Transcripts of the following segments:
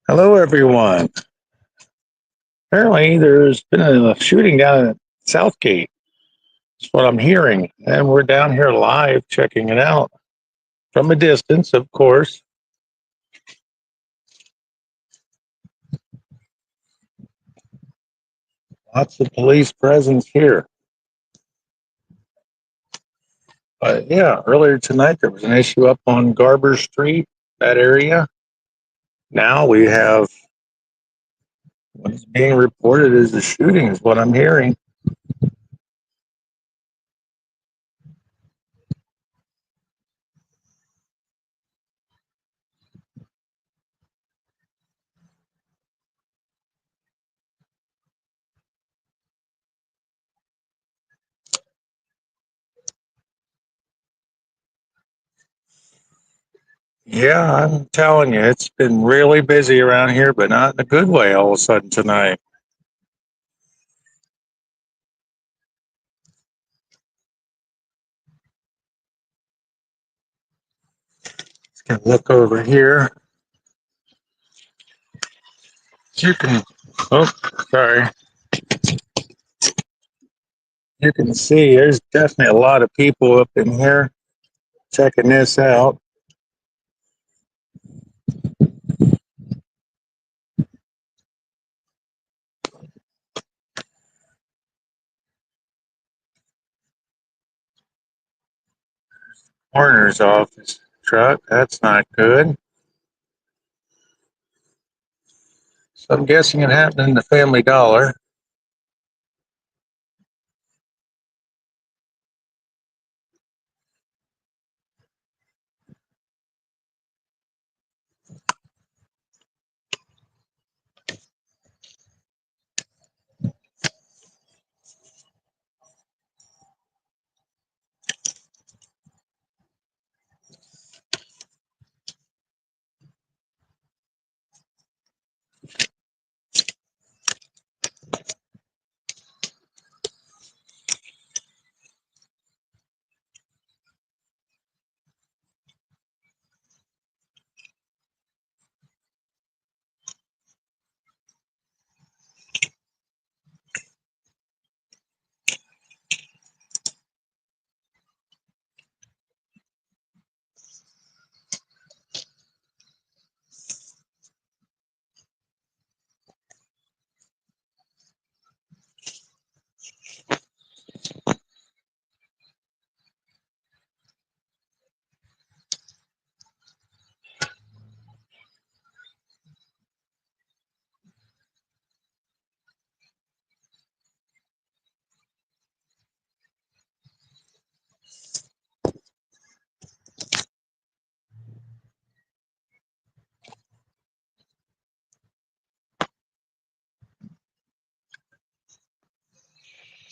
Hello, everyone. Apparently, there's been a shooting down at Southgate. That's what I'm hearing. And we're down here live checking it out from a distance, of course. Lots of police presence here. But yeah, earlier tonight, there was an issue up on Garber Street, that area. Now we have what is being reported as a shooting, is what I'm hearing. Yeah, I'm telling you, it's been really busy around here, but not in a good way all of a sudden tonight. Let's look over here. You can, oh, sorry. You can see there's definitely a lot of people up in here checking this out. Coroner's office truck, that's not good. So I'm guessing it happened in the Family Dollar.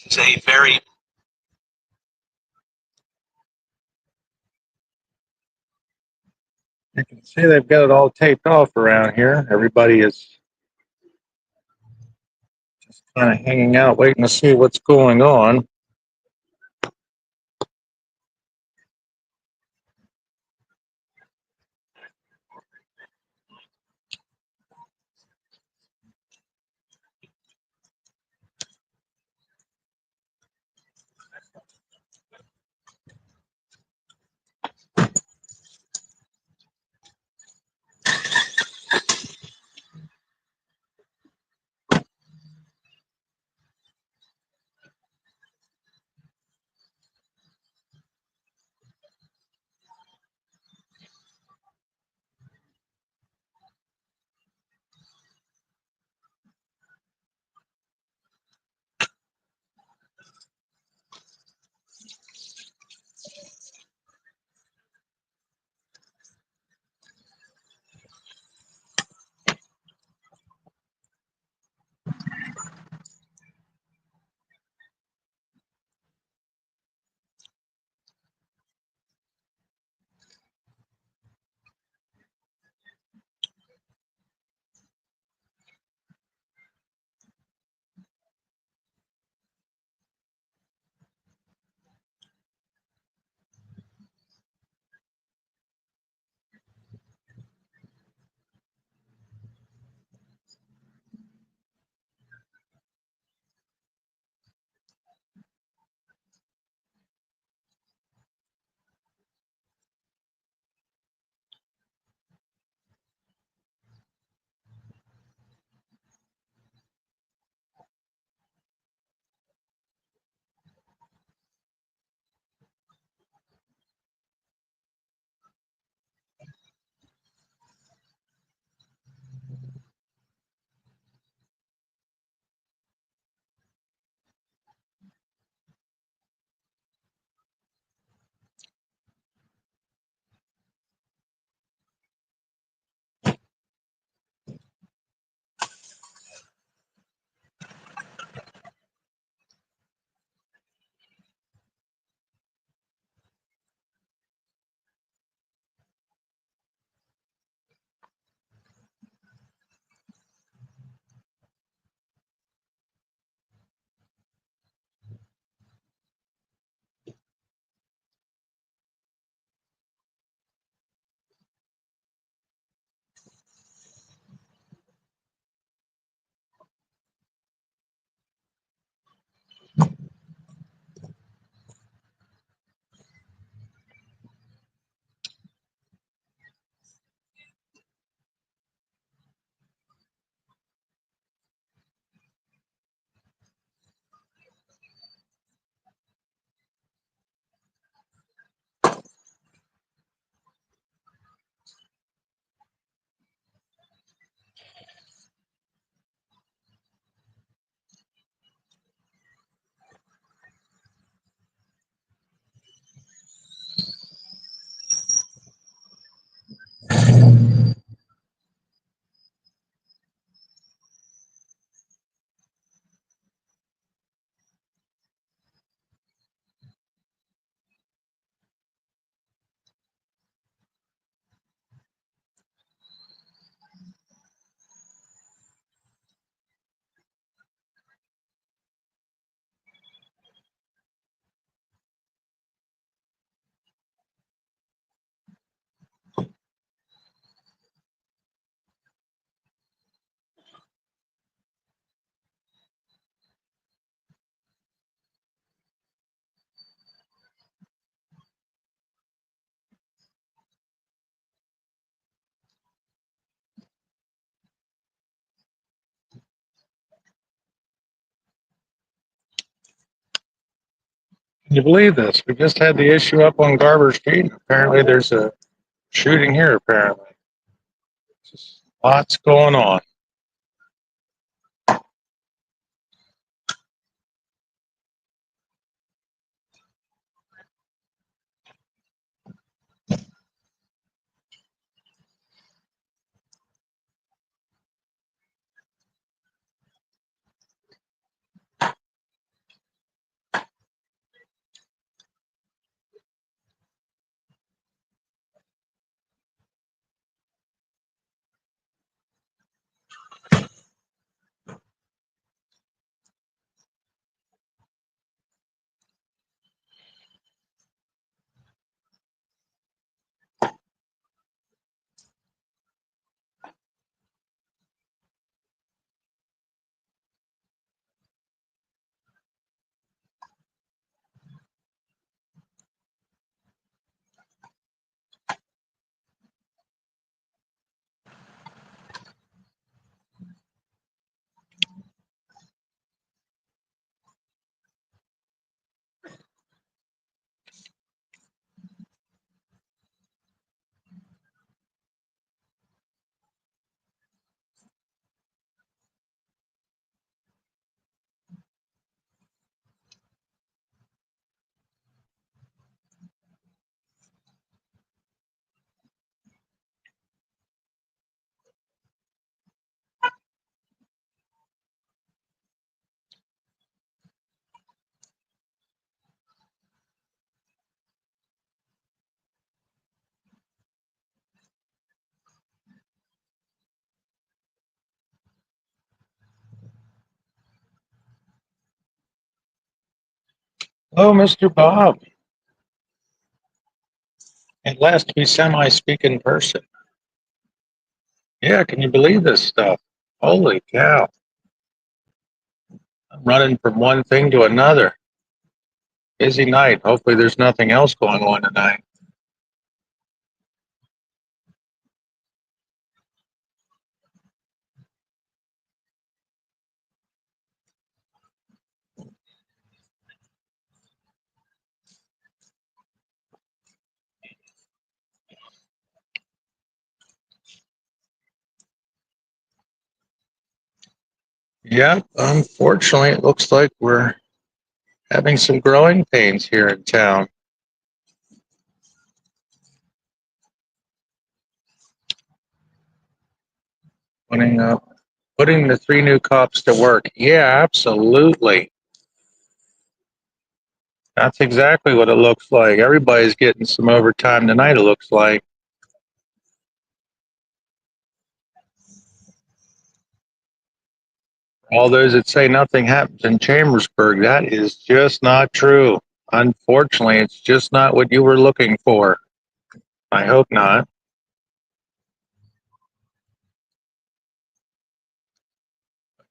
It's a very You can see they've got it all taped off around here. Everybody is just kind of hanging out, waiting to see what's going on. Can you believe this? We just had the issue up on Garber Street. Apparently, there's a shooting here. Apparently, just lots going on. Hello, Mr. Bob. At last we semi-speak in person. Yeah, can you believe this stuff? Holy cow. I'm running from one thing to another. Busy night. Hopefully there's nothing else going on tonight. Yeah, unfortunately, it looks like we're having some growing pains here in town. Putting putting the three new cops to work. Yeah, absolutely. That's exactly what it looks like. Everybody's getting some overtime tonight, it looks like. All those that say nothing happens in Chambersburg, that is just not true. Unfortunately, it's just not what you were looking for. I hope not.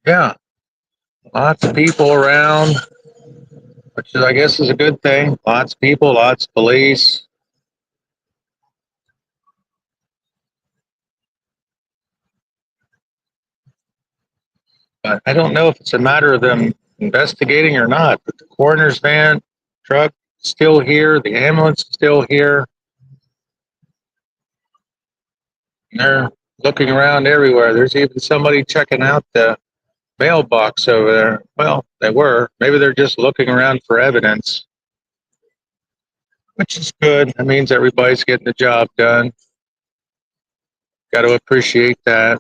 Yeah, lots of people around, which is, I guess, is a good thing. Lots of people, lots of police. But I don't know if it's a matter of them investigating or not. But the coroner's van truck still here. The ambulance is still here. And they're looking around everywhere. There's even somebody checking out the mailbox over there. Well, they were. Maybe they're just looking around for evidence, which is good. That means everybody's getting the job done. Got to appreciate that.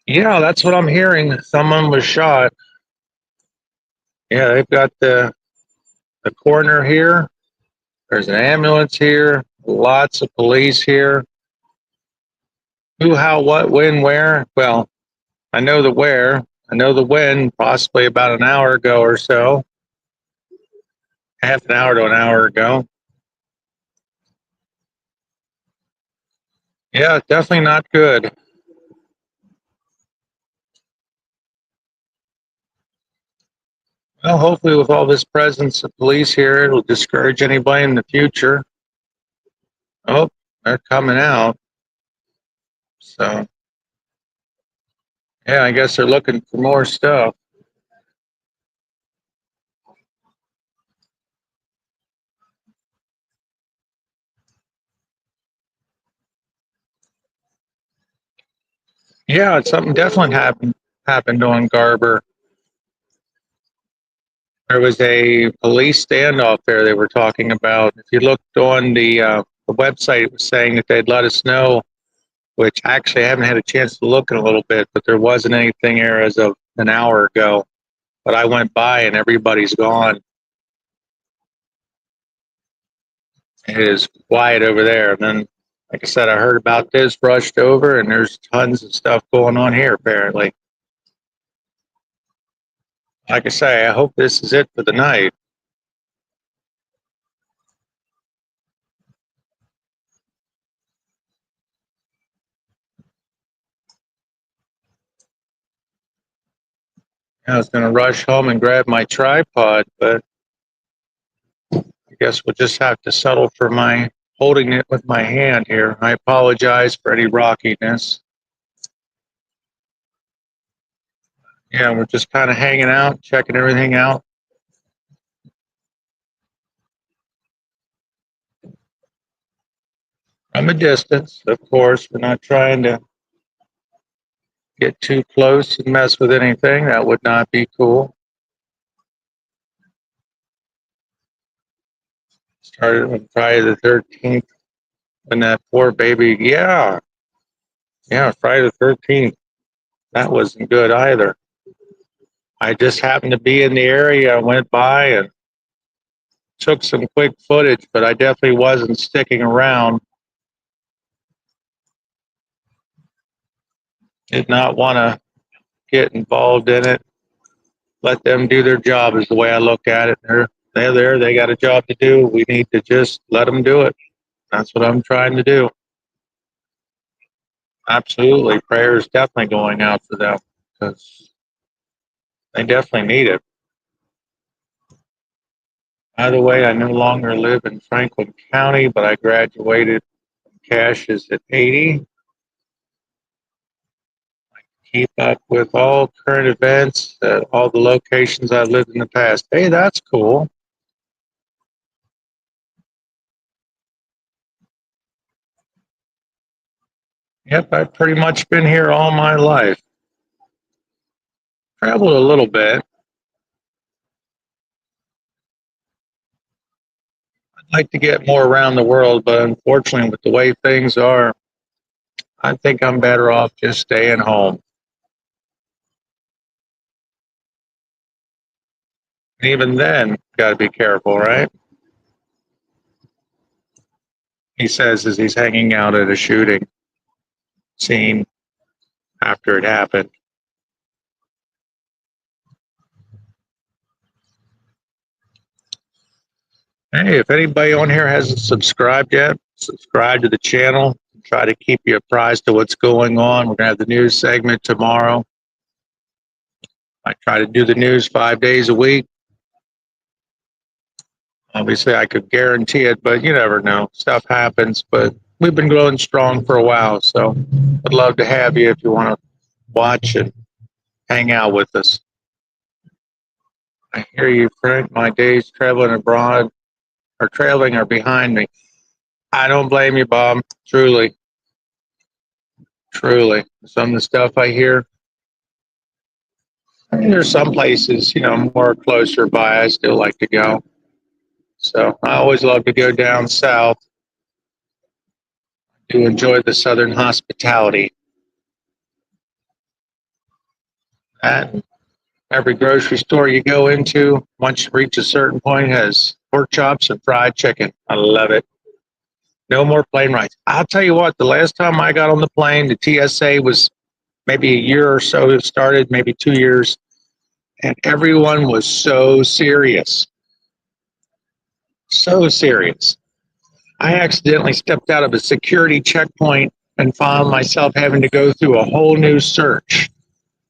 Yeah, that's what I'm hearing. Someone was shot. Yeah, they've got the coroner here. There's an ambulance here. Lots of police here. Who, how, what, when, where? Well, I know the where. I know the when, possibly about an hour ago or so. Half an hour to an hour ago. Yeah, definitely not good. Well, hopefully, with all this presence of police here, it'll discourage anybody in the future. Oh, they're coming out. So, yeah, I guess they're looking for more stuff. Yeah, something definitely happened on Garber. There was a police standoff there they were talking about. If you looked on the website, it was saying that they'd let us know, which actually I haven't had a chance to look in a little bit, but there wasn't anything there as of an hour ago. But I went by and everybody's gone. It is quiet over there. And then, like I said, I heard about this, rushed over, and there's tons of stuff going on here, apparently. Like I say, I hope this is it for the night. I was going to rush home and grab my tripod, but I guess we'll just have to settle for my holding it with my hand here. I apologize for any rockiness. Yeah, we're just kind of hanging out, checking everything out. From a distance, of course. We're not trying to get too close and mess with anything. That would not be cool. Started on Friday the 13th when that poor baby, yeah, Friday the 13th. That wasn't good either. I just happened to be in the area. I went by and took some quick footage, but I definitely wasn't sticking around. Did not want to get involved in it. Let them do their job is the way I look at it. They're there. They got a job to do. We need to just let them do it. That's what I'm trying to do. Absolutely. Prayer is definitely going out for them because they definitely need it. By the way, I no longer live in Franklin County, but I graduated from Caches at 80. Keep up with all current events at all the locations I've lived in the past. Hey, that's cool. Yep, I've pretty much been here all my life. Traveled a little bit. I'd like to get more around the world, but unfortunately, with the way things are, I think I'm better off just staying home. And even then, got to be careful, right? He says as he's hanging out at a shooting scene after it happened. Hey, if anybody on here hasn't subscribed yet, subscribe to the channel. Try to keep you apprised of what's going on. We're going to have the news segment tomorrow. I try to do the news 5 days a week. Obviously, I could guarantee it, but you never know. Stuff happens, but we've been growing strong for a while, so I'd love to have you if you want to watch and hang out with us. I hear you, Frank. My days traveling abroad or traveling are behind me. I don't blame you, Bob. Truly, truly. Some of the stuff I hear, I mean, there's some places, more closer by I still like to go. So I always love to go down south to enjoy the southern hospitality. And every grocery store you go into, once you reach a certain point, has pork chops and fried chicken. I love it. No more plane rides. I'll tell you what, the last time I got on the plane, the TSA was maybe a year or so it started, maybe 2 years, and everyone was so serious. So serious. I accidentally stepped out of a security checkpoint and found myself having to go through a whole new search.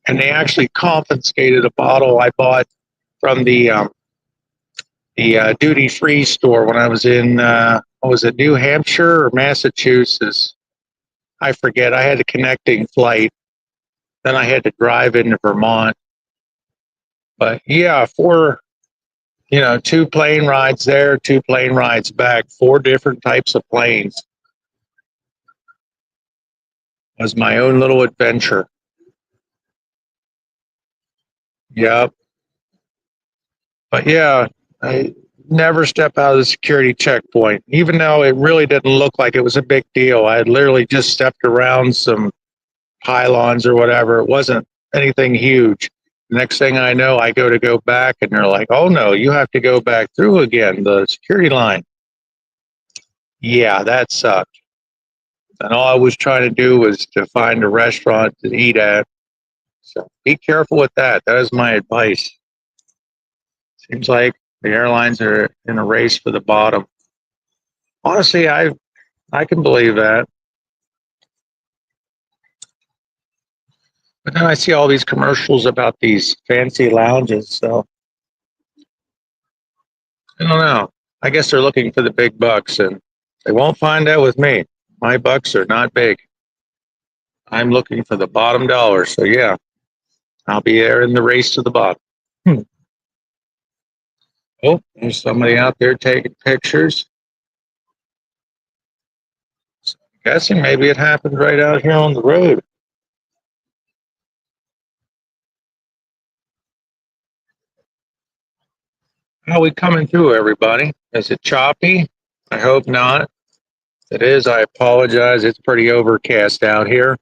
And they actually confiscated a bottle I bought from the duty free store when I was in what was it, New Hampshire or Massachusetts? I forget. I had a connecting flight. Then I had to drive into Vermont. But yeah, two plane rides there, two plane rides back, four different types of planes. Was my own little adventure. Yep. But yeah, I never step out of the security checkpoint, even though it really didn't look like it was a big deal. I had literally just stepped around some pylons or whatever. It wasn't anything huge. Next thing I know, I go back, and they're like, "Oh no, you have to go back through again, the security line." Yeah, that sucked. And all I was trying to do was to find a restaurant to eat at. So be careful with that. That is my advice. Seems like the airlines are in a race for the bottom. Honestly, I can believe that. But then I see all these commercials about these fancy lounges, so I don't know. I guess they're looking for the big bucks, and they won't find that with me. My bucks are not big. I'm looking for the bottom dollar, so yeah, I'll be there in the race to the bottom. Hmm. Oh, there's somebody out there taking pictures. So I'm guessing maybe it happened right out here on the road. How are we coming through, everybody? Is it choppy? I hope not. If it is, I apologize. It's pretty overcast out here.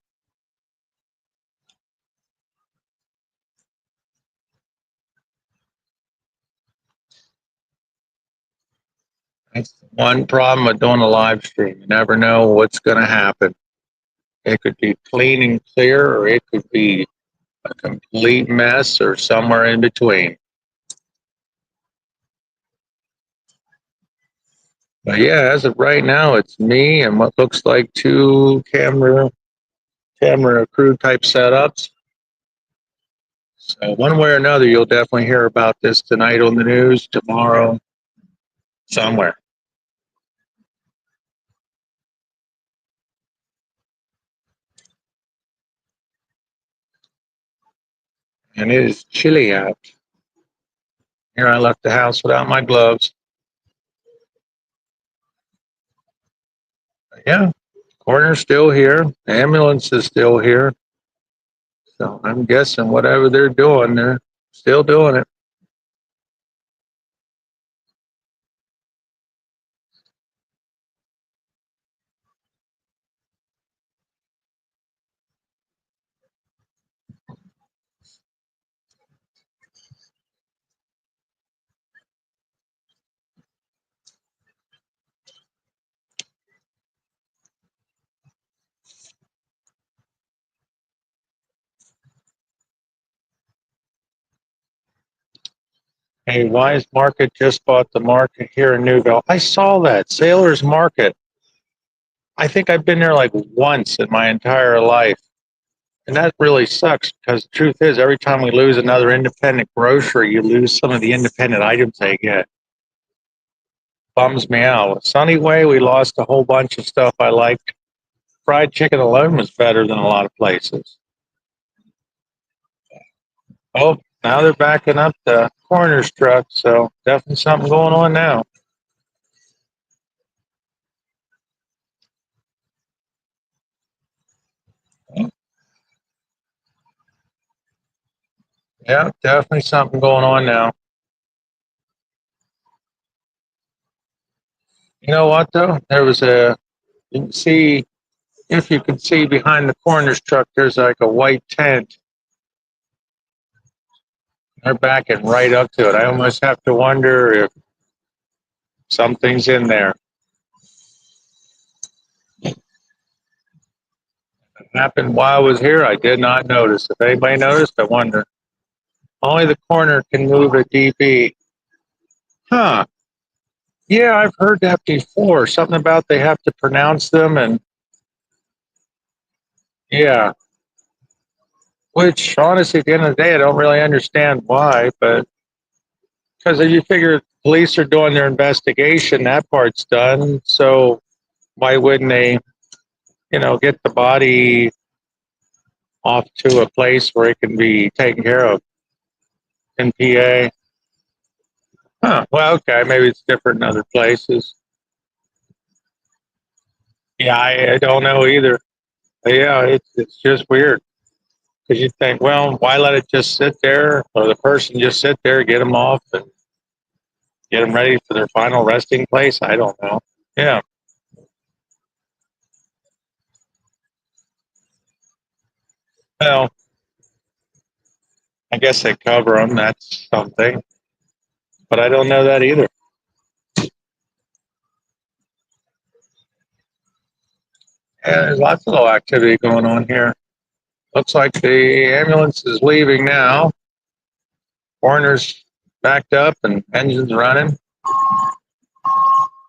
That's one problem with doing a live stream. You never know what's going to happen. It could be clean and clear, or it could be a complete mess, or somewhere in between. But yeah, as of right now, it's me and what looks like two camera crew type setups. So one way or another, you'll definitely hear about this tonight on the news, tomorrow, somewhere. And it is chilly out. Here I left the house without my gloves. But yeah, coroner's still here. The ambulance is still here. So I'm guessing whatever they're doing, they're still doing it. Hey, Wise Market just bought the market here in Newville. I saw that. Sailor's Market. I think I've been there like once in my entire life. And that really sucks because the truth is, every time we lose another independent grocery, you lose some of the independent items they get. Bums me out. Sunny Way, we lost a whole bunch of stuff I liked. Fried chicken alone was better than a lot of places. Oh, now they're backing up the coroner's truck, so definitely something going on now. Yeah, definitely something going on now. You know what though? You can see, if you can see behind the coroner's truck, there's like a white tent. They're backing right up to it. I almost have to wonder if something's in there. It happened while I was here. I did not notice. If anybody noticed, I wonder. Only the coroner can move a DB. Huh. Yeah, I've heard that before. Something about they have to pronounce them, and yeah. Which, honestly, at the end of the day, I don't really understand why, but because if you figure police are doing their investigation, that part's done. So why wouldn't they, get the body off to a place where it can be taken care of in PA? Huh. Well, okay, maybe it's different in other places. Yeah, I don't know either. Yeah, it's just weird because you think, well, why let it just sit there, or the person just sit there, get them off, and get them ready for their final resting place? I don't know. Yeah. Well, I guess they cover them. That's something, but I don't know that either. Yeah, there's lots of little activity going on here. Looks like the ambulance is leaving now. Coroner's backed up and engines running.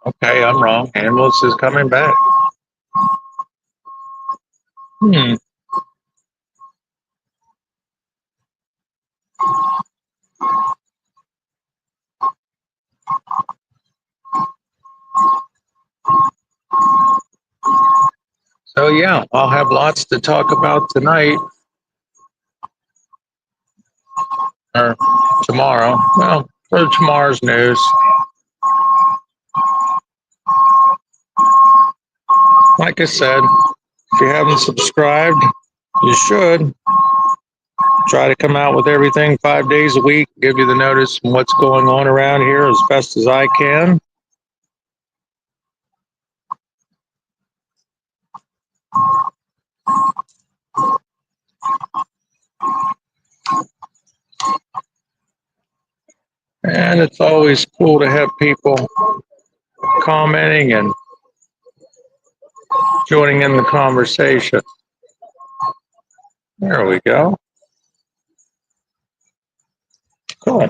Okay, I'm wrong. Ambulance is coming back. Hmm. So yeah, I'll have lots to talk about tonight or tomorrow. Well, for tomorrow's news. Like I said, if you haven't subscribed, you should. Try to come out with everything 5 days a week, give you the notice on what's going on around here as best as I can. And it's always cool to have people commenting and joining in the conversation. There we go. Cool.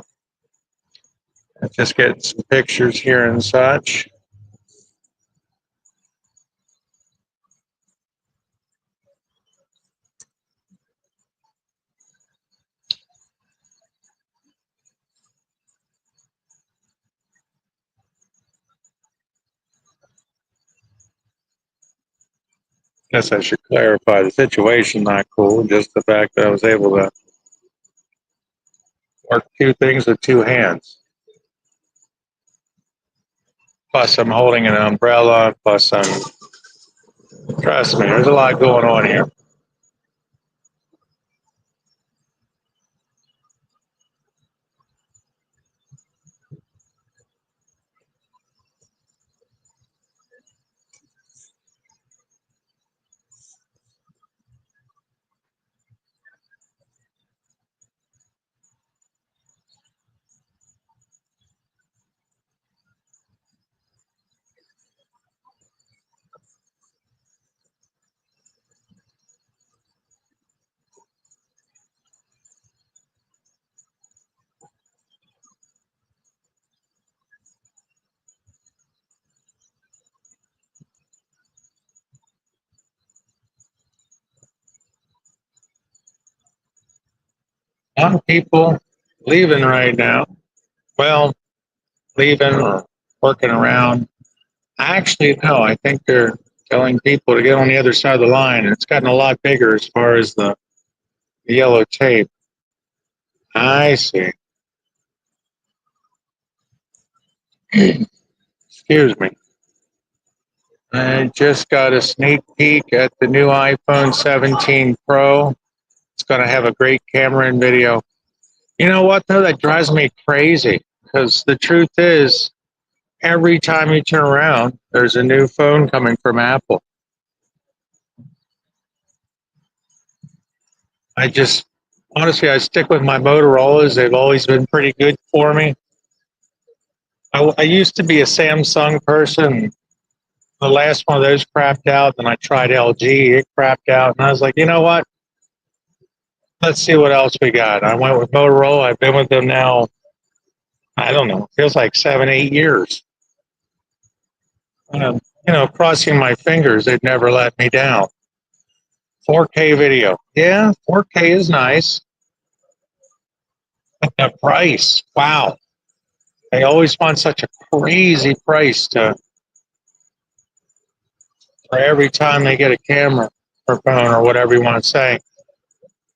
Just get some pictures here and such. Guess I should clarify the situation. Not cool. Just the fact that I was able to work two things with two hands. Plus, I'm holding an umbrella. Plus, trust me, there's a lot going on here. A lot of people leaving right now. Well, leaving or working around. Actually, no, I think they're telling people to get on the other side of the line, and it's gotten a lot bigger as far as the yellow tape. I see. Excuse me. I just got a sneak peek at the new iPhone 17 Pro. It's going to have a great camera and video. You know what, though? That drives me crazy because the truth is, every time you turn around, there's a new phone coming from Apple. I just, honestly, I stick with my Motorola's. They've always been pretty good for me. I used to be a Samsung person. The last one of those crapped out. Then I tried LG. It crapped out. And I was like, you know what? Let's see what else we got. I went with Motorola. I've been with them now, I don't know, feels like 7, 8 years. Crossing my fingers, they'd never let me down. 4K video. Yeah, 4K is nice. But the price, wow. They always want such a crazy price for every time they get a camera or phone or whatever you want to say.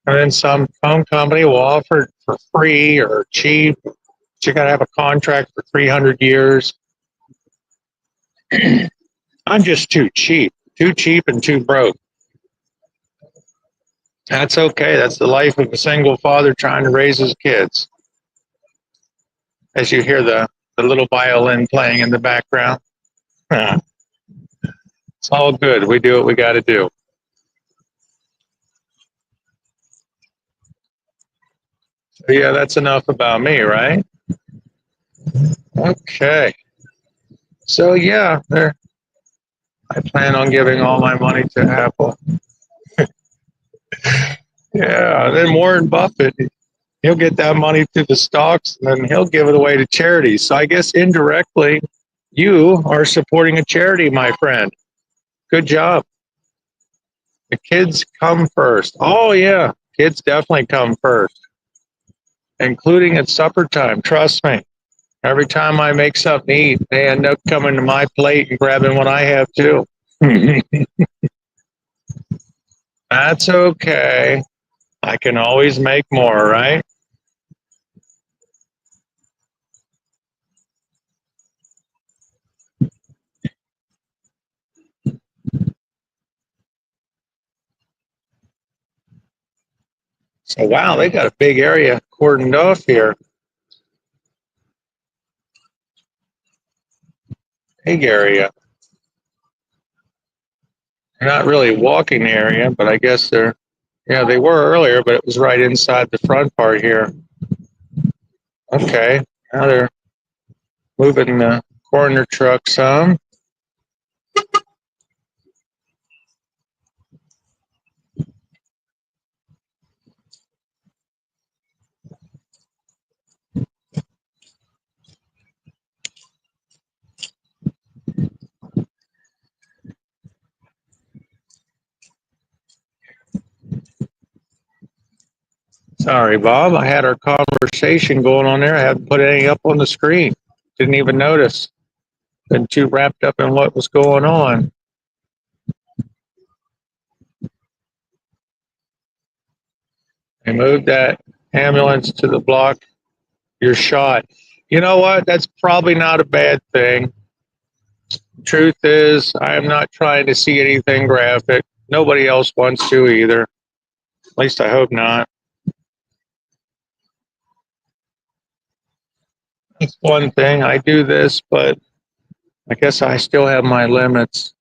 And then some phone company will offer it for free or cheap. But you got to have a contract for 300 years. I'm just too cheap and too broke. That's okay. That's the life of a single father trying to raise his kids. As you hear the little violin playing in the background. Huh. It's all good. We do what we got to do. So yeah, that's enough about me, right? Okay. So yeah, there. I plan on giving all my money to Apple. Yeah, then Warren Buffett, he'll get that money through the stocks and then he'll give it away to charities. So I guess indirectly, you are supporting a charity, my friend. Good job. The kids come first. Oh, yeah, kids definitely come first, including at supper time. Trust me. Every time I make something to eat, they end up coming to my plate and grabbing what I have too. That's okay. I can always make more, right? So, wow, they got a big area cordoned off here. Big area. They're not really walking area, but I guess they're, yeah, they were earlier, but it was right inside the front part here. Okay, now they're moving the corner truck some. Sorry, Bob. I had our conversation going on there. I hadn't put any up on the screen. Didn't even notice. Been too wrapped up in what was going on. They moved that ambulance to the block. You're shot. You know what? That's probably not a bad thing. Truth is, I am not trying to see anything graphic. Nobody else wants to either. At least I hope not. It's one thing. I do this, but I guess I still have my limits.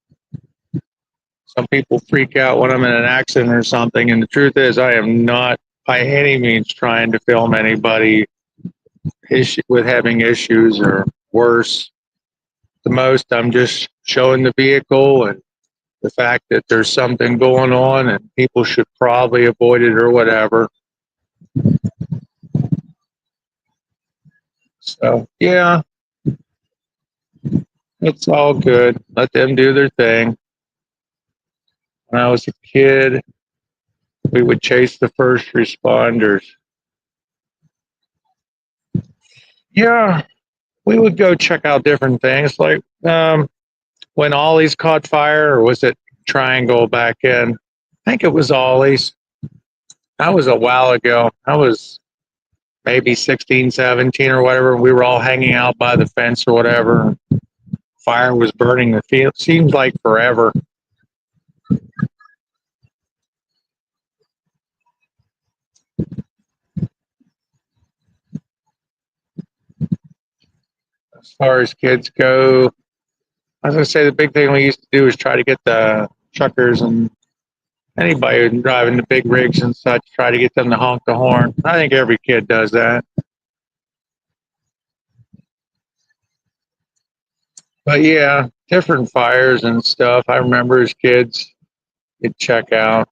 Some people freak out when I'm in an accident or something, and the truth is, I am not by any means trying to film anybody with having issues or worse. The most, I'm just showing the vehicle and the fact that there's something going on and people should probably avoid it or whatever. So, yeah, it's all good. Let them do their thing. When I was a kid, we would chase the first responders. Yeah, we would go check out different things like when Ollie's caught fire, or was it Triangle back in? I think it was Ollie's. That was a while ago. I was maybe 16, 17 or whatever. We were all hanging out by the fence or whatever. Fire was burning the field. Seems like forever. As far as kids go, I was going to say the big thing we used to do is try to get the truckers and anybody who's driving the big rigs and such, try to get them to honk the horn. I think every kid does that. But yeah, different fires and stuff. I remember as kids, you'd check out.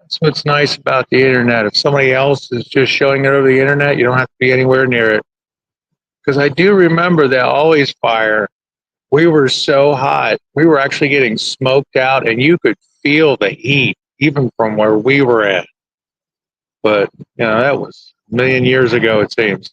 That's what's nice about the internet. If somebody else is just showing it over the internet, you don't have to be anywhere near it. Because I do remember that always fire. We were so hot. We were actually getting smoked out, and you could feel the heat even from where we were at. But, that was a million years ago, it seems.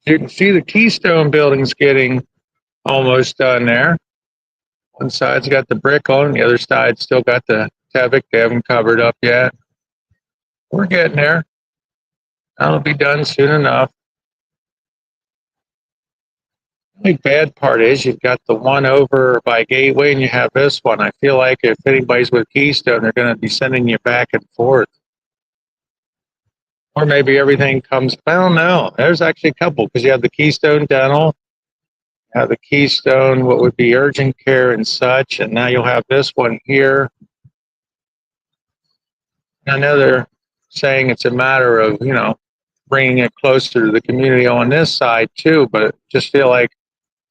You can see the Keystone building's getting almost done there. One side's got the brick on, the other side's still got the Tevic. They haven't covered up yet. We're getting there. That'll be done soon enough. The only bad part is you've got the one over by Gateway and you have this one. I feel like if anybody's with Keystone, they're going to be sending you back and forth. Or maybe everything comes, I don't know. There's actually a couple because you have the Keystone Dental, you have the Keystone, what would be urgent care and such, and now you'll have this one here. I know they're saying it's a matter of, bringing it closer to the community on this side too, but just feel like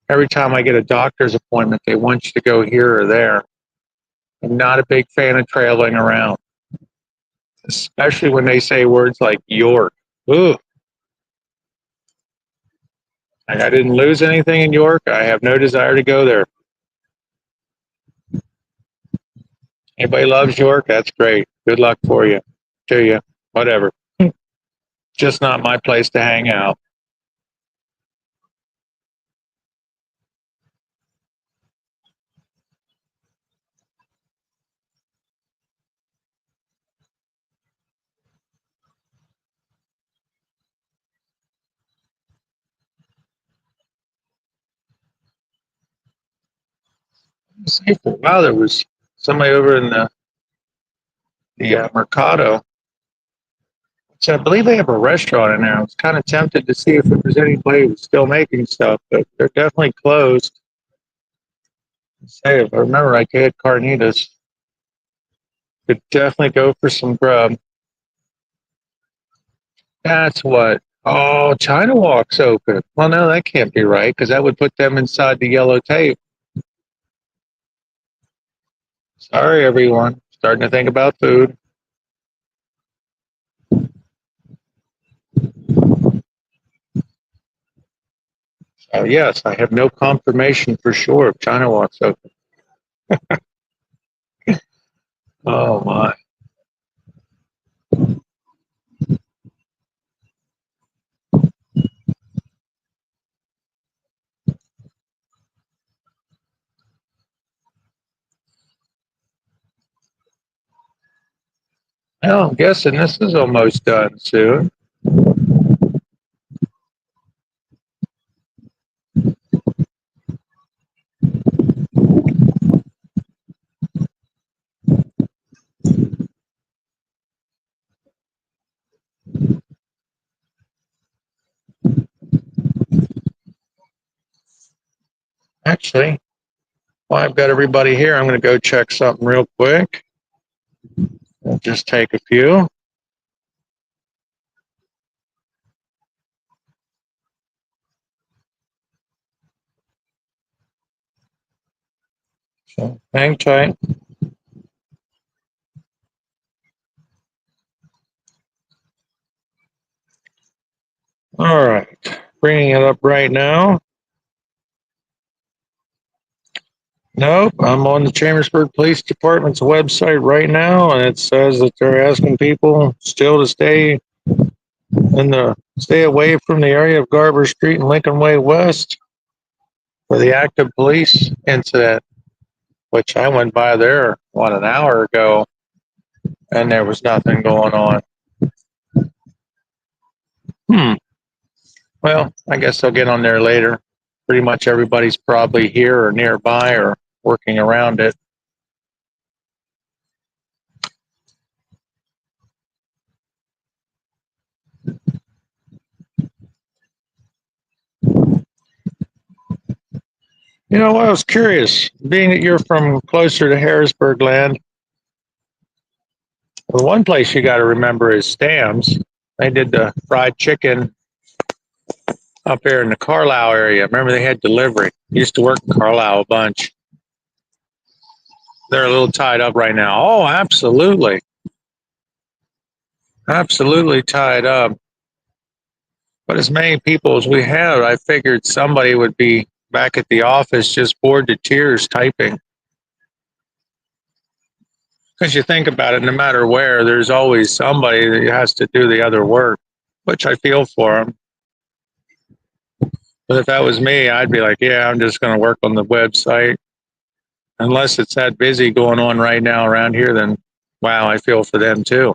every time I get a doctor's appointment, they want you to go here or there. I'm not a big fan of trailing around, especially when they say words like York. Ooh, I didn't lose anything in York. I have no desire to go there. Anybody loves York? That's great. Good luck for you. To you. Whatever. Just not my place to hang out. Say for a while there was somebody over in the Mercado. So I believe they have a restaurant in there. I was kind of tempted to see if there was anybody who was still making stuff, but they're definitely closed. Say, if I remember right, they had carnitas. Could definitely go for some grub. That's what. Oh, China Walk's open. Well, no, that can't be right because that would put them inside the yellow tape. Sorry, everyone. Starting to think about food. Yes, I have no confirmation for sure if China Walk's open. Oh, my. Well, I'm guessing this is almost done soon. Actually, while I've got everybody here, I'm going to go check something real quick. I'll just take a few. So hang tight. All right, bringing it up right now. Nope, I'm on the Chambersburg Police Department's website right now, and it says that they're asking people still to stay away from the area of Garber Street and Lincoln Way West for the active police incident, which I went by there, an hour ago, and there was nothing going on. Well, I guess I'll get on there later. Pretty much everybody's probably here or nearby or working around it. I was curious, being that you're from closer to Harrisburg land, the one place you got to remember is Stam's. They did the fried chicken up there in the Carlisle area. Remember they had delivery. Used to work in Carlisle a bunch. They're a little tied up right now. Oh, absolutely. Absolutely tied up. But as many people as we have, I figured somebody would be back at the office just bored to tears typing. Because you think about it, no matter where, there's always somebody that has to do the other work, which I feel for them. But if that was me, I'd be like, yeah, I'm just going to work on the website. Unless it's that busy going on right now around here, then wow, I feel for them too.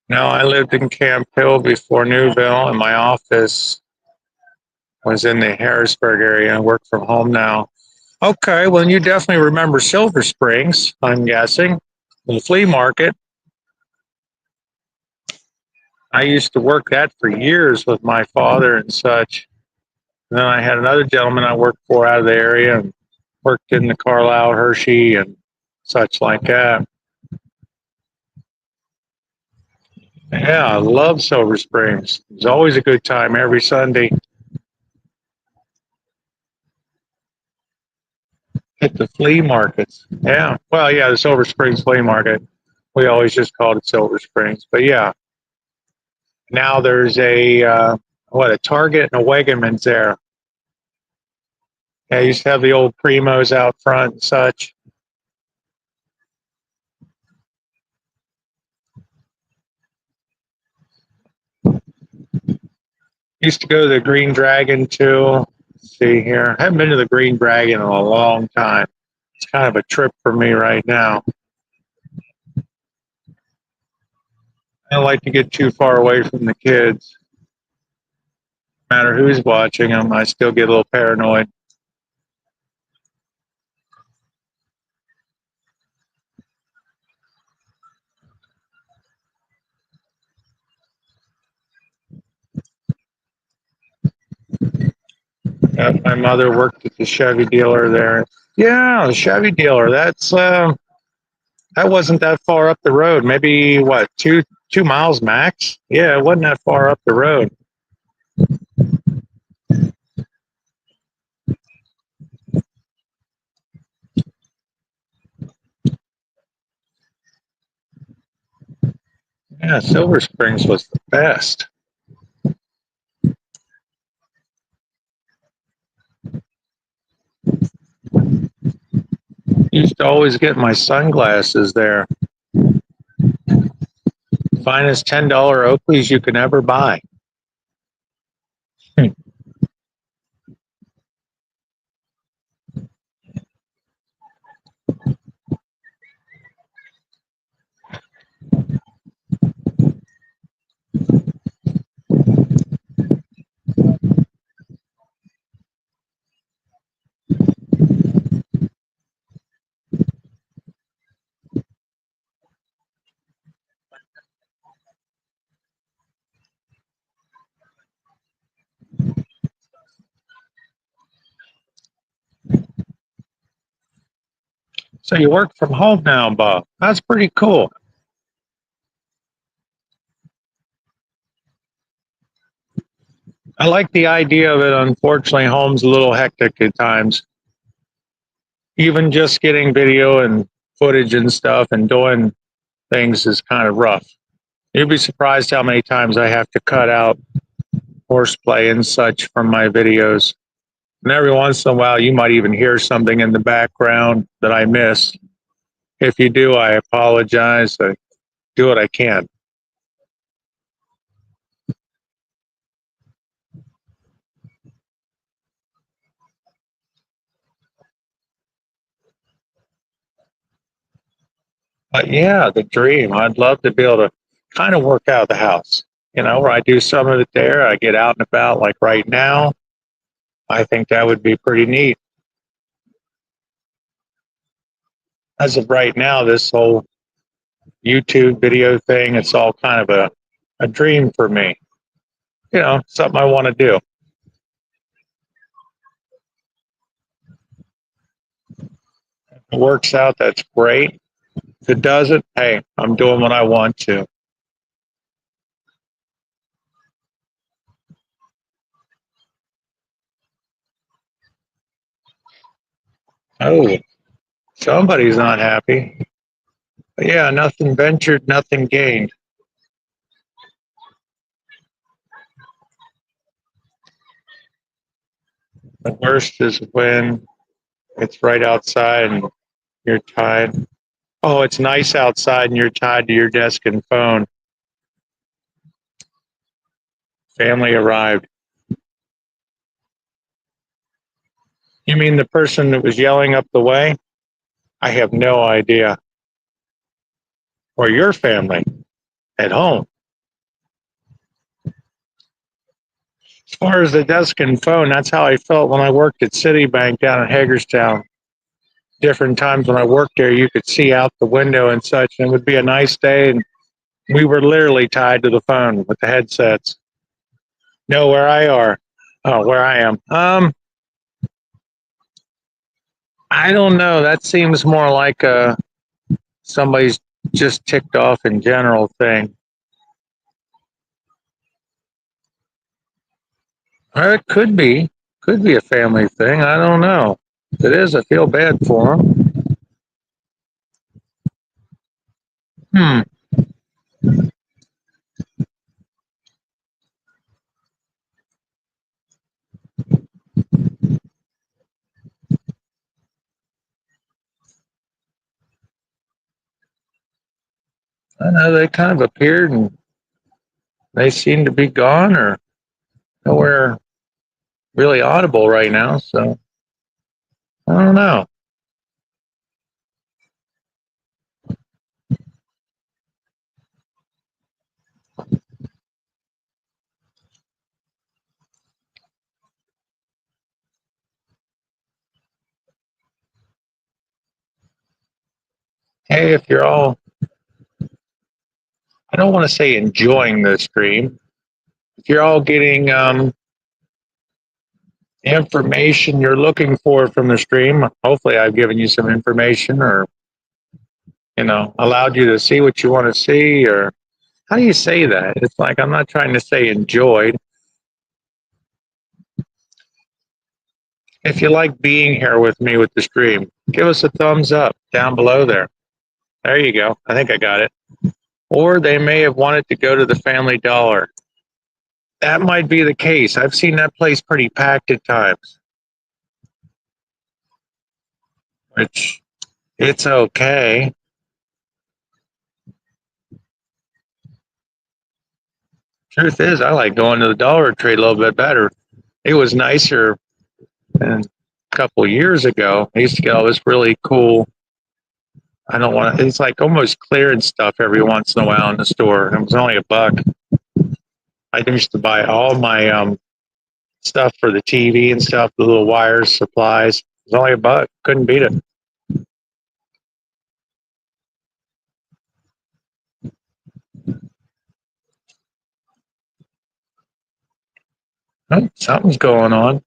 Now, I lived in Camp Hill before Newville, and my office was in the Harrisburg area. I work from home now. Okay, well, you definitely remember Silver Springs, I'm guessing, the flea market. I used to work that for years with my father and such. And then I had another gentleman I worked for out of the area and worked in the Carlisle, Hershey, and such like that. Yeah, I love Silver Springs. It's always a good time every Sunday. At the flea markets. Yeah. Well, yeah, the Silver Springs flea market. We always just called it Silver Springs. But yeah, now there's a Target and a Wegmans there. Yeah, I used to have the old Primos out front and such. Used to go to the Green Dragon too. Let's see here. I haven't been to the Green Dragon in a long time. It's kind of a trip for me right now. I don't like to get too far away from the kids. No matter who's watching them, I still get a little paranoid. My mother worked at the Chevy dealer there. Yeah, the Chevy dealer. That wasn't that far up the road. Maybe what, 2 miles max? Yeah, it wasn't that far up the road. Yeah, Silver Springs was the best. Used to always get my sunglasses there. Finest $10 Oakleys you can ever buy. So you work from home now, Bob. That's pretty cool. I like the idea of it. Unfortunately, home's a little hectic at times. Even just getting video and footage and stuff and doing things is kind of rough. You'd be surprised how many times I have to cut out horseplay and such from my videos. And every once in a while, you might even hear something in the background that I miss. If you do, I apologize. I do what I can. But yeah, the dream. I'd love to be able to kind of work out of the house. Where I do some of it there, I get out and about like right now. I think that would be pretty neat. As of right now, this whole YouTube video thing, it's all kind of a dream for me. Something I want to do. it works out, that's great. If it doesn't, hey, I'm doing what I want to. Oh, somebody's not happy. But yeah, nothing ventured, nothing gained. The worst is when it's right outside and you're tied. Oh, it's nice outside and you're tied to your desk and phone. Family arrived. You mean the person that was yelling up the way? I have no idea. Or your family at home. As far as the desk and phone, that's how I felt when I worked at Citibank down in Hagerstown. Different times when I worked there, you could see out the window and such, and it would be a nice day, and we were literally tied to the phone with the headsets. No, where I are. Oh, where I am. I don't know. That seems more like somebody's just ticked off in general thing. It could be a family thing. I don't know. If it is, I feel bad for them. Hmm. I know they kind of appeared and they seem to be gone or nowhere really audible right now. So I don't know. Hey, if you're all, I don't want to say enjoying the stream. If you're all getting information you're looking for from the stream, hopefully I've given you some information or, allowed you to see what you want to see. Or how do you say that? It's like I'm not trying to say enjoyed. If you like being here with me with the stream, give us a thumbs up down below there. There you go. I think I got it. Or they may have wanted to go to the Family Dollar. That might be the case. I've seen that place pretty packed at times, which it's okay. Truth is, I like going to the Dollar Tree a little bit better. It was nicer than a couple of years ago. I used to get all this really cool. I don't want to. It's like almost clearance stuff every once in a while in the store. It was only $1. I used to buy all my stuff for the TV and stuff, the little wires, supplies. It was only $1. Couldn't beat it. Oh, something's going on.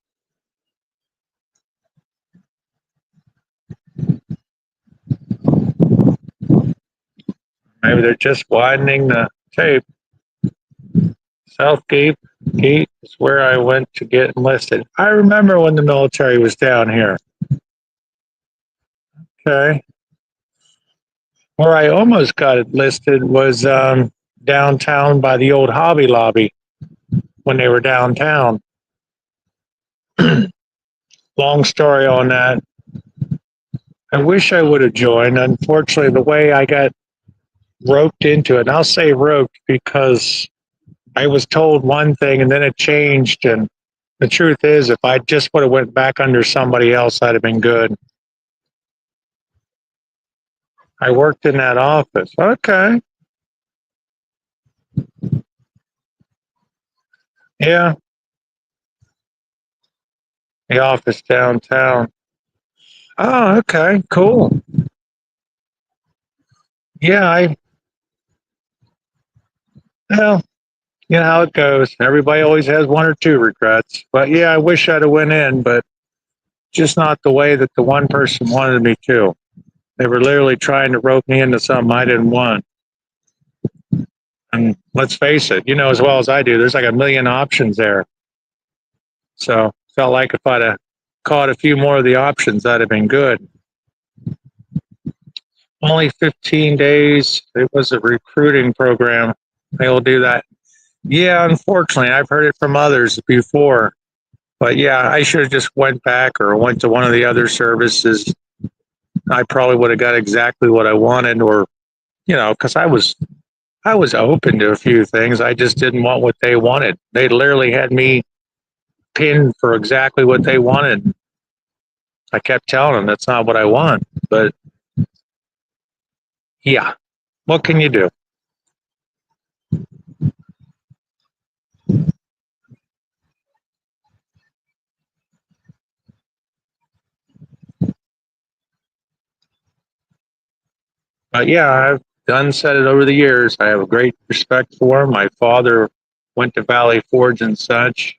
Maybe they're just widening the tape. Southgate Gate is where I went to get enlisted. I remember when the military was down here. Okay. Where I almost got enlisted was downtown by the old Hobby Lobby when they were downtown. Long story on that. I wish I would have joined. Unfortunately, the way I got roped into it, and I'll say roped because I was told one thing and then it changed. And the truth is, if I just would have went back under somebody else, I'd have been good. I worked in that office. Okay. Yeah. The office downtown. Oh, okay. Cool. Yeah, well, you know how it goes. Everybody always has one or two regrets. But yeah, I wish I'd have went in, but just not the way that the one person wanted me to. They were literally trying to rope me into something I didn't want. And let's face it, you know as well as I do, there's like a million options there. So felt like if I'd have caught a few more of the options, that'd have been good. Only 15 days. It was a recruiting program. They'll do that. Yeah, unfortunately, I've heard it from others before. But yeah, I should have just went back or went to one of the other services. I probably would have got exactly what I wanted, or because I was open to a few things. I just didn't want what they wanted. They literally had me pinned for exactly what they wanted. I kept telling them that's not what I want. But yeah, what can you do? But yeah, I've done said it over the years. I have a great respect for him. My father went to Valley Forge and such.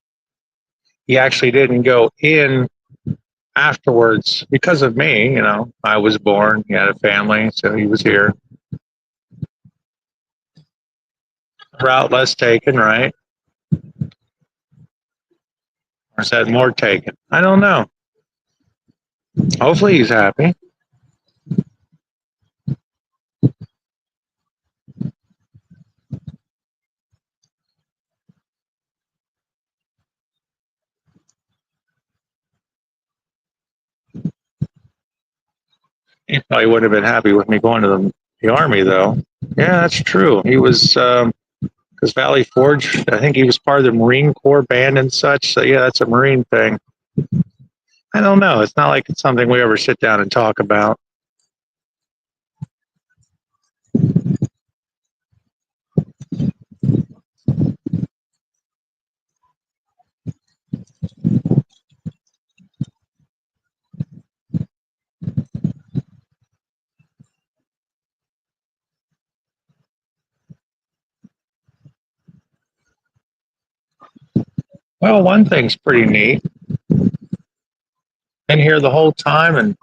He actually didn't go in afterwards because of me. I was born, he had a family, so he was here. Route less taken, right? Or is that more taken? I don't know. Hopefully he's happy. He probably wouldn't have been happy with me going to the army, though. Yeah, that's true. He was, because Valley Forge, I think he was part of the Marine Corps band and such. So, yeah, that's a Marine thing. I don't know. It's not like it's something we ever sit down and talk about. Well, one thing's pretty neat. Been here the whole time and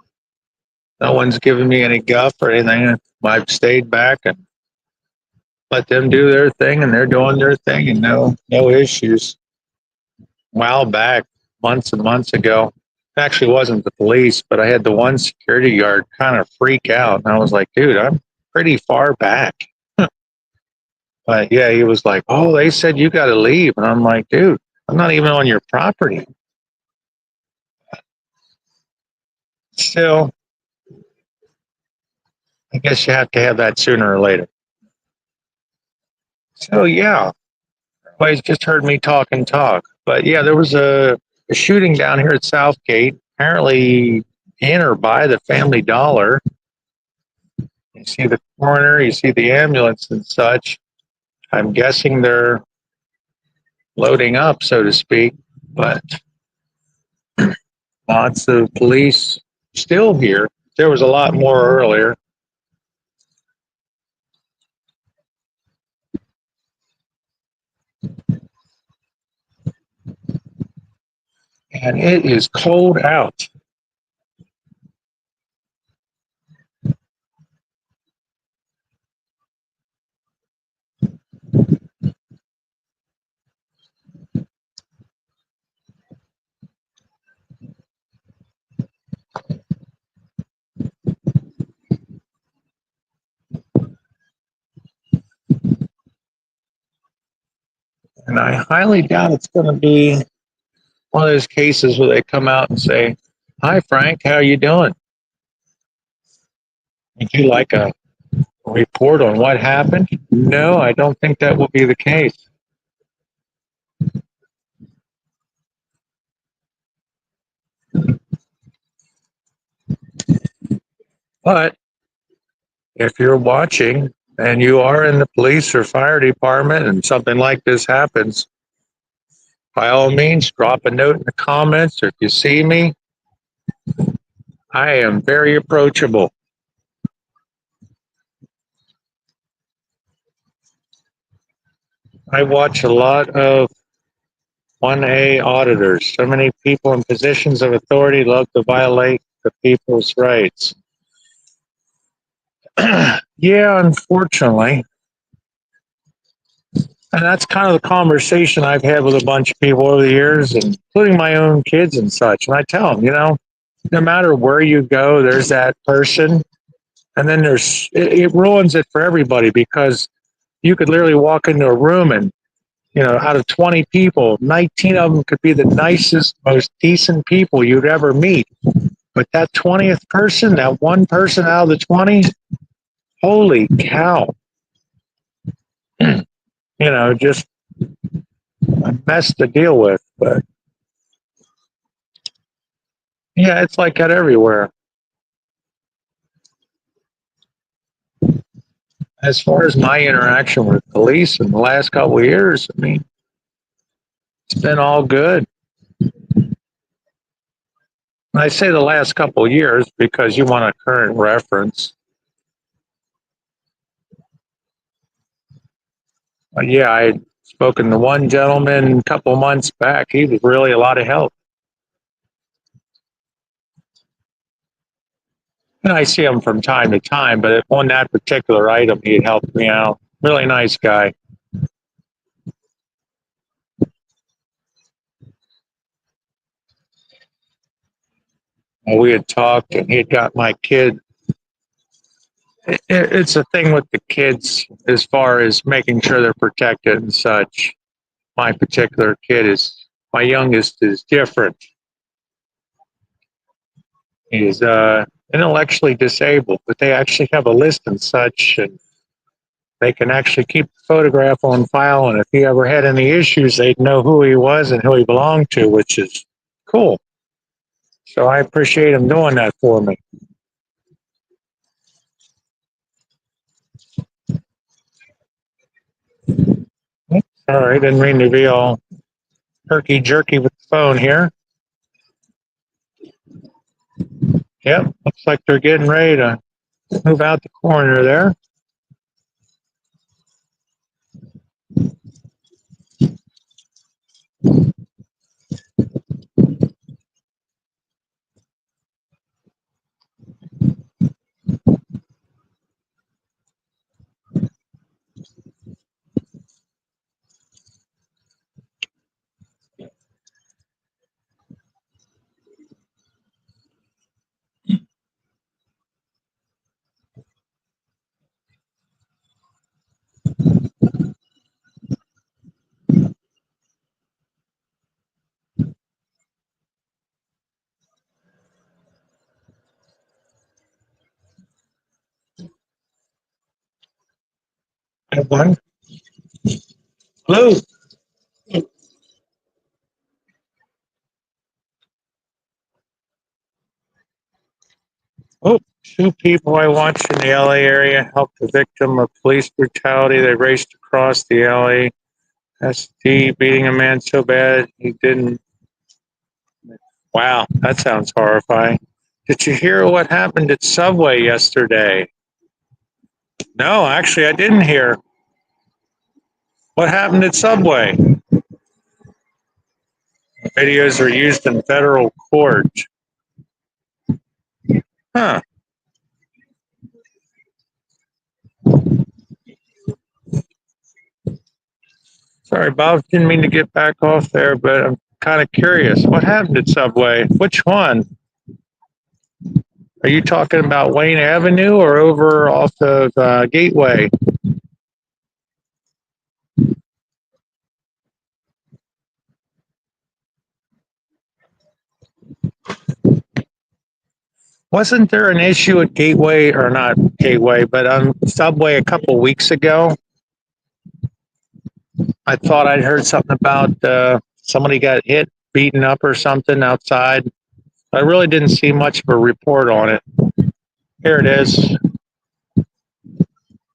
no one's given me any guff or anything. I've stayed back and let them do their thing, and they're doing their thing, and no issues. A while back, months and months ago, it actually wasn't the police, but I had the one security guard kind of freak out, and I was like, dude, I'm pretty far back. But yeah, he was like, oh, they said you got to leave, and I'm like, dude, I'm not even on your property. Still, I guess you have to have that sooner or later. So yeah, everybody's just heard me talk and talk. But yeah, there was a shooting down here at Southgate, apparently in or by the Family Dollar. You see the coroner, you see the ambulance and such. I'm guessing they're loading up, so to speak, but lots of police still here. There was a lot more earlier. And it is cold out. And I highly doubt it's going to be one of those cases where they come out and say, "Hi, Frank, how are you doing? Would you like a report on what happened?" No, I don't think that will be the case. But if you're watching and you are in the police or fire department and something like this happens, by all means, drop a note in the comments, or if you see me, I am very approachable. I watch a lot of 1A auditors. So many people in positions of authority love to violate the people's rights. Yeah, unfortunately. And that's kind of the conversation I've had with a bunch of people over the years, including my own kids and such. And I tell them, no matter where you go, there's that person. And then it ruins it for everybody because you could literally walk into a room and, out of 20 people, 19 of them could be the nicest, most decent people you'd ever meet. But that 20th person, that one person out of the 20, holy cow, just a mess to deal with. But yeah, it's like that everywhere. As far as my interaction with police in the last couple of years, I mean, it's been all good. And I say the last couple of years because you want a current reference. Yeah, I had spoken to one gentleman a couple of months back. He was really a lot of help. And I see him from time to time, but on that particular item, he had helped me out. Really nice guy. We had talked, and he had got my kid. It's a thing with the kids as far as making sure they're protected and such. My particular kid my youngest is different. He's intellectually disabled, but they actually have a list and such, and they can actually keep the photograph on file. And if he ever had any issues, they'd know who he was and who he belonged to, which is cool. So I appreciate him doing that for me. Sorry, didn't mean to be all herky jerky with the phone here. Yep, looks like they're getting ready to move out the corner there. Have one. Hello. Oh, two people I watched in the LA area helped a victim of police brutality. They raced across the LA SD, beating a man so bad he didn't. Wow, that sounds horrifying. Did you hear what happened at Subway yesterday? No, actually, I didn't hear. What happened at Subway? Videos are used in federal court. Huh. Sorry, Bob. Didn't mean to get back off there, but I'm kind of curious. What happened at Subway? Which one? Are you talking about Wayne Avenue or over off of Gateway? Wasn't there an issue at Gateway, or not Gateway, but on Subway a couple weeks ago? I thought I'd heard something about somebody got hit, beaten up or something outside. I really didn't see much of a report on it. Here it is.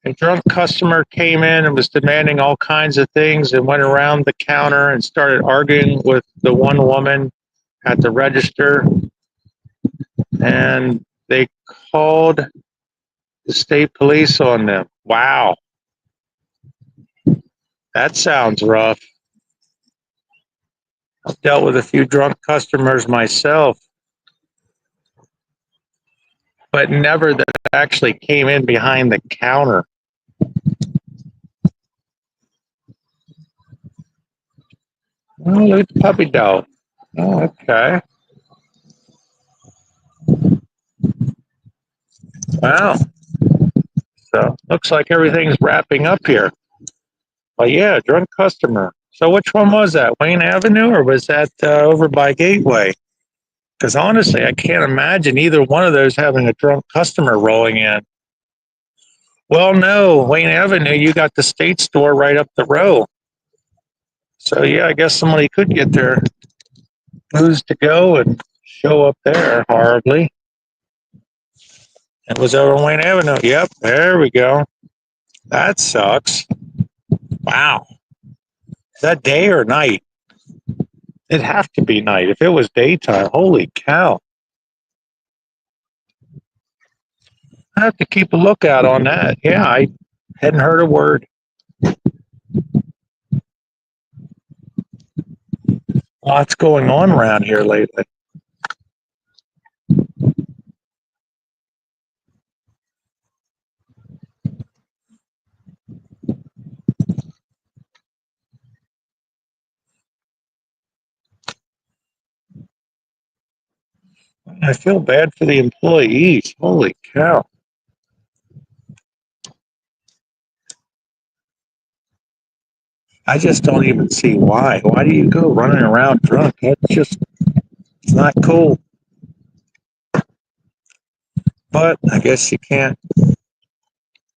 A drunk customer came in and was demanding all kinds of things and went around the counter and started arguing with the one woman at the register. And they called the state police on them. Wow, that sounds rough. I've dealt with a few drunk customers myself. but never that actually came in behind the counter. Oh, look at the puppy dog. Oh, okay. Wow. So looks like everything's wrapping up here. But yeah, drunk customer. So which one was that? Wayne Avenue or was that over by Gateway? Because honestly, I can't imagine either one of those having a drunk customer rolling in. Well, no, Wayne Avenue, you got the State Store right up the road. So yeah, I guess somebody could get their booze to go and show up there horribly. It was over on Wayne Avenue. Yep, there we go. That sucks. Wow. Is that day or night? It'd have to be night. If it was daytime, holy cow. I have to keep a lookout on that. Yeah, I hadn't heard a word. Lots going on around here lately. I feel bad for the employees. Holy cow. I just don't even see why. Why do you go running around drunk? It's not cool. But I guess you can't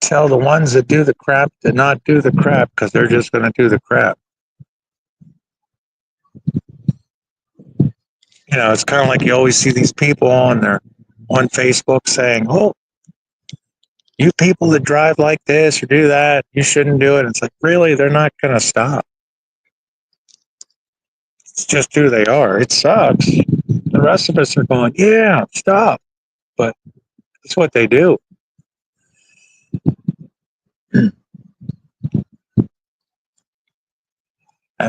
tell the ones that do the crap to not do the crap because they're just going to do the crap. You know, it's kind of like you always see these people on Facebook saying, "Oh, you people that drive like this or do that, you shouldn't do it." It's like, really, they're not going to stop. It's just who they are. It sucks. The rest of us are going, yeah, stop. But it's what they do. And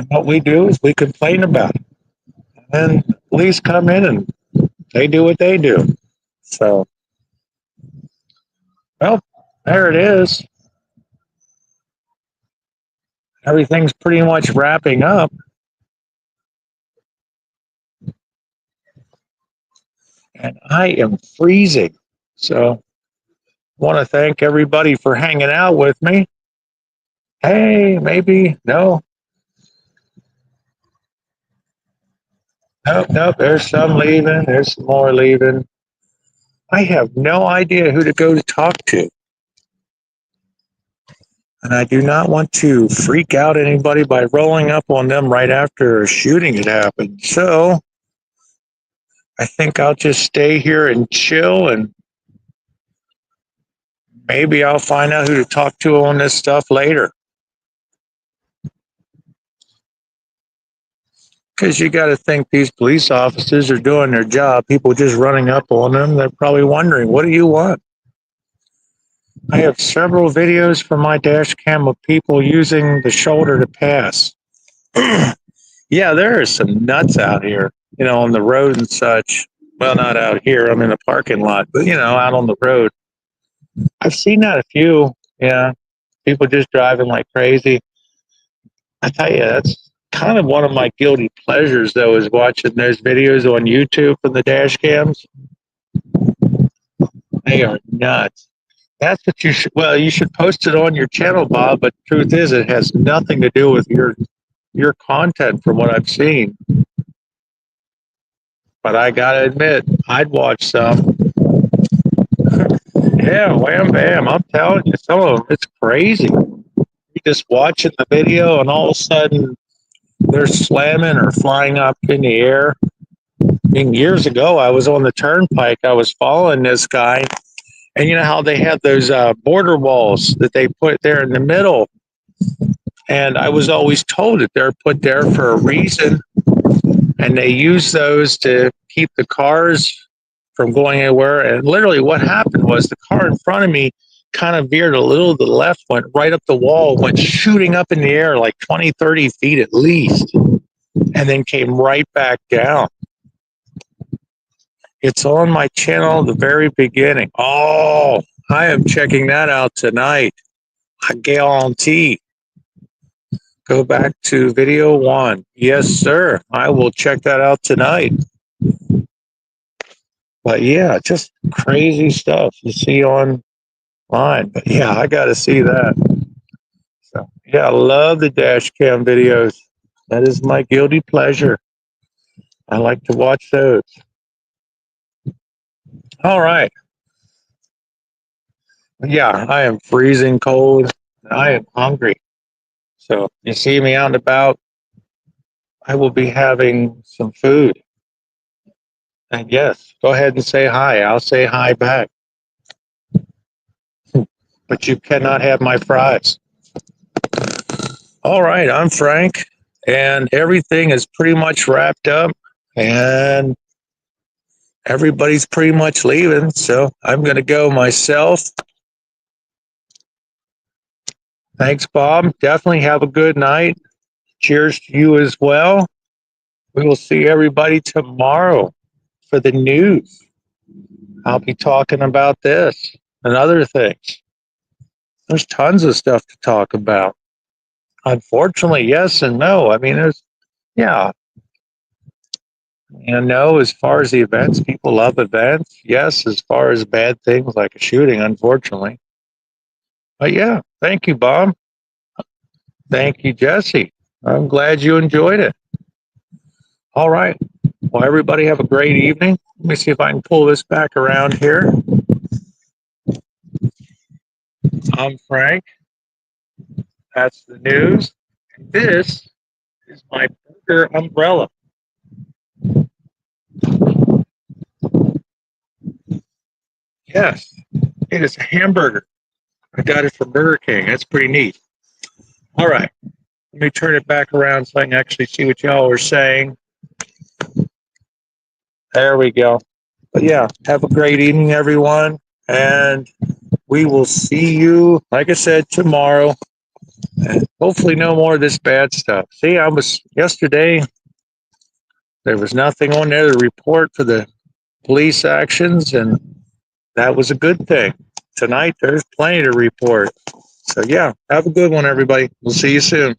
what we do is we complain about it. And then the police come in and they do what they do. So, well, there it is. Everything's pretty much wrapping up. And I am freezing. So, I want to thank everybody for hanging out with me. Hey, maybe, no. Nope, there's some leaving. There's some more leaving. I have no idea who to go to talk to. And I do not want to freak out anybody by rolling up on them right after a shooting had happened. So I think I'll just stay here and chill, and maybe I'll find out who to talk to on this stuff later. Because you got to think these police officers are doing their job. People just running up on them, they're probably wondering, what do you want? I have several videos from my dash cam of people using the shoulder to pass. Yeah, there are some nuts out here, you know, on the road and such. Well, not out here. I'm in a parking lot, but, you know, out on the road. I've seen that a few. Yeah. People just driving like crazy. I tell you, that's kind of one of my guilty pleasures, though, is watching those videos on YouTube from the dash cams. They are nuts. That's what you should, well, you should post it on your channel, Bob, but the truth is it has nothing to do with your content from what I've seen. But I gotta admit, I'd watch some. Yeah, wham bam. I'm telling you, some of them, it's crazy. You just watching the video and all of a sudden they're slamming or flying up in the air. I mean, years ago, I was on the turnpike. I was following this guy, and you know how they have those border walls that they put there in the middle. And I was always told that they're put there for a reason, and they use those to keep the cars from going anywhere. And literally what happened was the car in front of me kind of veered a little to the left, went right up the wall, went shooting up in the air like 20, 30 feet at least, and then came right back down. It's on my channel at the very beginning. Oh, I am checking that out tonight. I guarantee. Go back to video 1. Yes, sir. I will check that out tonight. But yeah, just crazy stuff you see online. But yeah, I got to see that. So yeah, I love the dash cam videos. That is my guilty pleasure. I like to watch those. All right. Yeah, I am freezing cold. I am hungry. So you see me out and about, I will be having some food. And yes, go ahead and say hi. I'll say hi back. But you cannot have my fries. All right, I'm Frank, and everything is pretty much wrapped up, and everybody's pretty much leaving. So I'm going to go myself. Thanks, Bob. Definitely have a good night. Cheers to you as well. We will see everybody tomorrow for the news. I'll be talking about this and other things. There's tons of stuff to talk about. Unfortunately, yes and no. I mean, yeah. And no, as far as the events, people love events. Yes, as far as bad things like a shooting, unfortunately. But yeah, thank you, Bob. Thank you, Jesse. I'm glad you enjoyed it. All right. Well, everybody have a great evening. Let me see if I can pull this back around here. I'm Frank. That's the news. And this is my burger umbrella. Yes, it is a hamburger. I got it from Burger King. That's pretty neat. All right. Let me turn it back around so I can actually see what y'all are saying. There we go. But yeah, have a great evening, everyone. And we will see you, like I said, tomorrow. And hopefully, no more of this bad stuff. See, yesterday, there was nothing on there to report for the police actions, and that was a good thing. Tonight, there's plenty to report. So, yeah, have a good one, everybody. We'll see you soon.